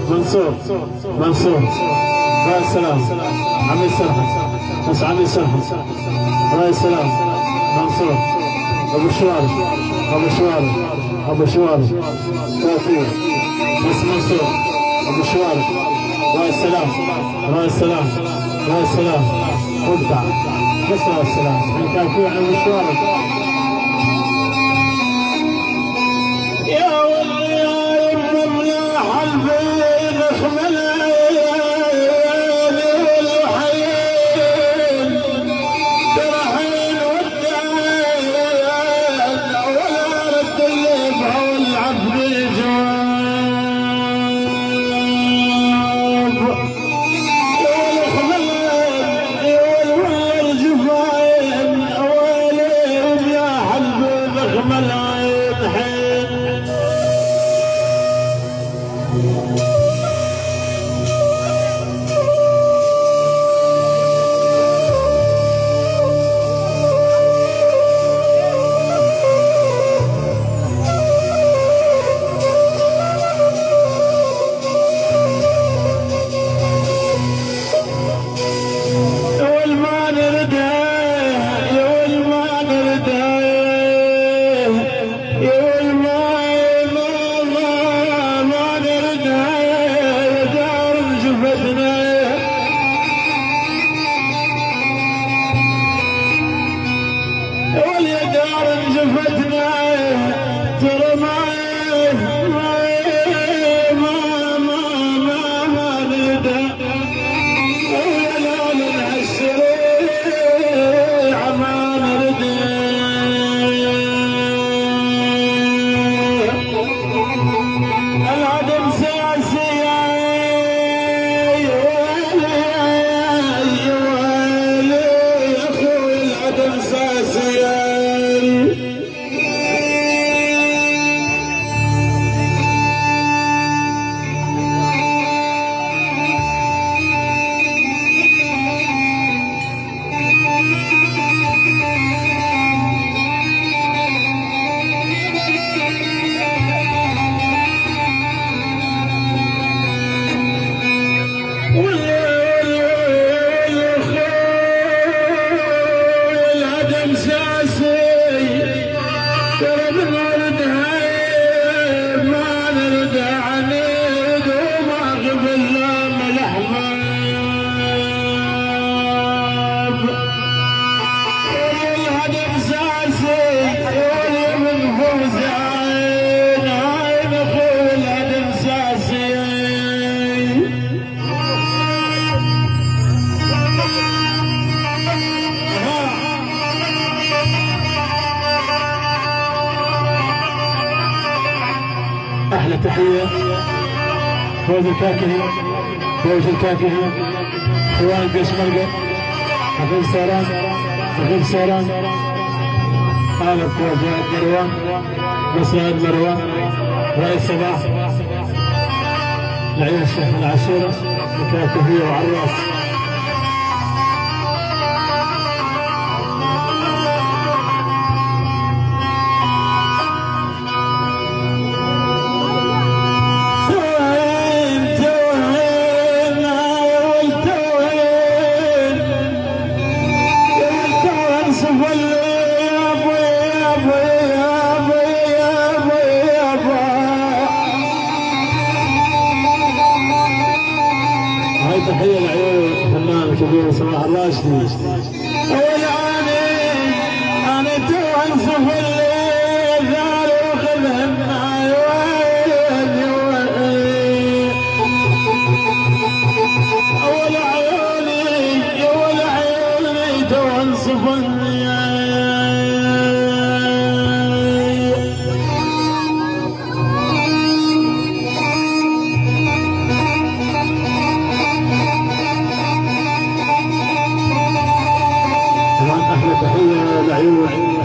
منصور منصور راي السلام عمي سلحة بس عمي سلحة راي السلام منصور ابو شوارب ابو شوارب ابو شوارب توفيق بس منصور ابو شوارب راي السلام راي السلام راي السلام وابدع بس راي السلام كافي عن ابو شوارب يا والله يا حلبي نخمل أحلى تحية فوز الكاكهي فوز الكاكهي خوان قش ملقا حفيظ سيران حفيظ سيران آلف وزاد مروان وسعد مروان رئيس صباح العين الشيخ العشيرة الكاكهية وعراس تحية لعيون الفنان الكبير صلاح الراشدي. أول أنا تو أنصف الليل ذال وخذهم معي أول عيوني تو أنصف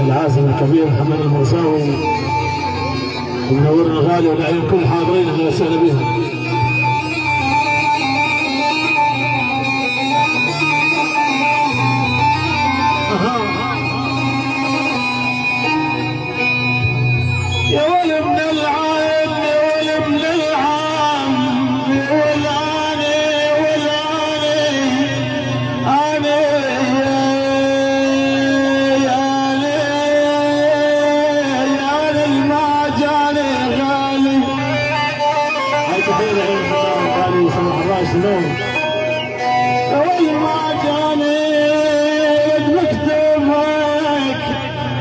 العازم الكبير محمد المرساوي ومنورنا الغالي والعين كل حاضرين اهلا وسهلا بهم. يا ولد من العام يا ولد من العام تحية عين الغالي سمح الله شلون وين ما جاني مكتوبك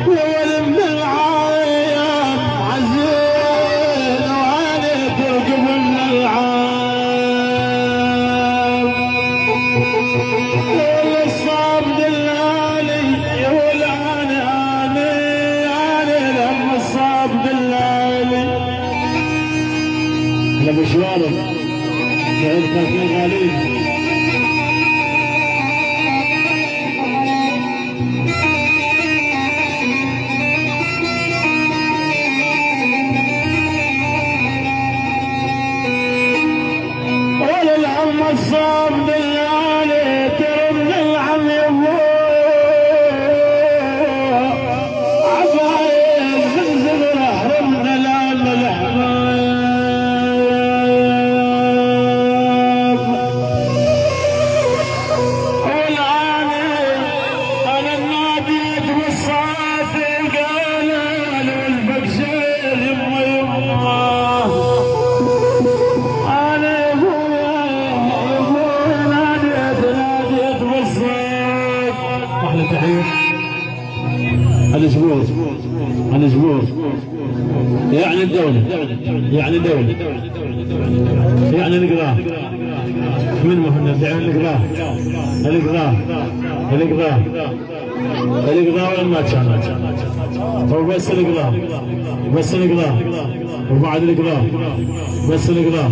يا ولد من العايم عزيز وعلي ترقب من العايم يا الصاب دلالي يا ولد انا لما الصاب دلالي على مشوارك سعيد كافيين غاليين الصاب دلالي ترد العم يبوه عفايل من زبره رمنا لام الاحباب والان انا ناديت بالصوت قال والبكشير يما يما احلى تحيه الاسبوع يعني الدولة يعني دولة يعني نقراه من مهند يعني نقراه القراه وين ما كان هو بس القراه وبعد القراه بس القراه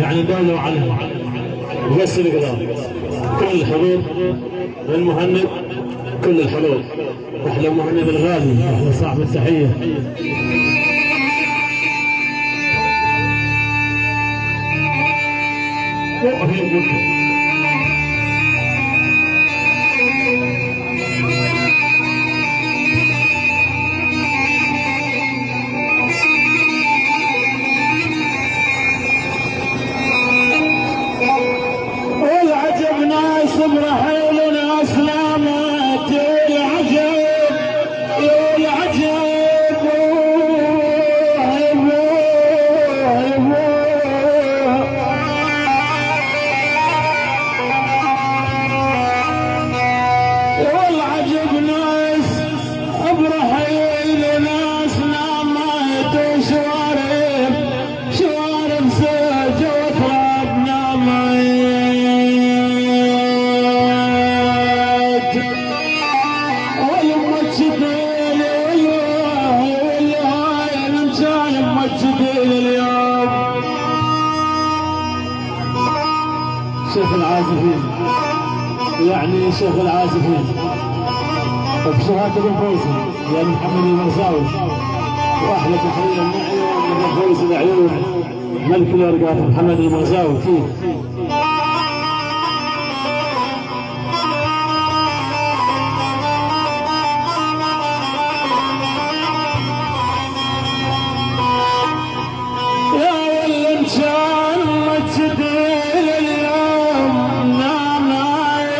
يعني دولة وعلم وبس القراه كل الحضور للمهند كل الحضور احلى مهند الغالي احلى صاحب التحيه والعجب ناس برحيل وناس نامت والعجب والعجب ناس برحيل وناس نامت وشوارب سجى وتراب نامت والمجدين والله الانسان مجدين اليوم شيخ العازفين يعني شيخ العازفين بشهادة ابن فوزي يا محمد المرزاوي واحلى تحيه معي ابن فوزي العيون ملك الورقات محمد المرزاوي كيف يا والانسان مجدين اليوم نامت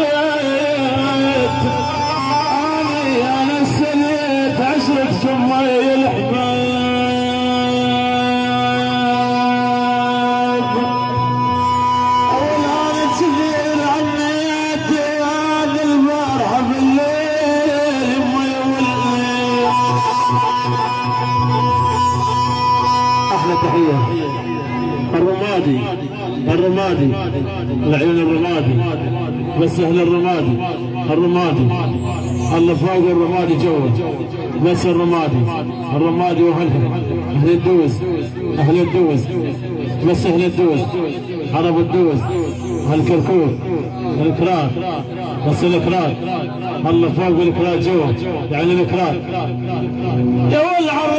انا سنيت عشرة شمي الحباب والان تزيل عنيت هذا الفرحة بالليل يما يولي احلى تحيه الرمادي العيون الرمادي بس اهل الرمادي الله فوق الرمادي جوا بس الرمادي واهلهم اهل الدوز بس اهل الدوز عرب الدوز الكركور الكراد بس الكراد الله فوق الكراد جوا يعني الكراد يا والعرب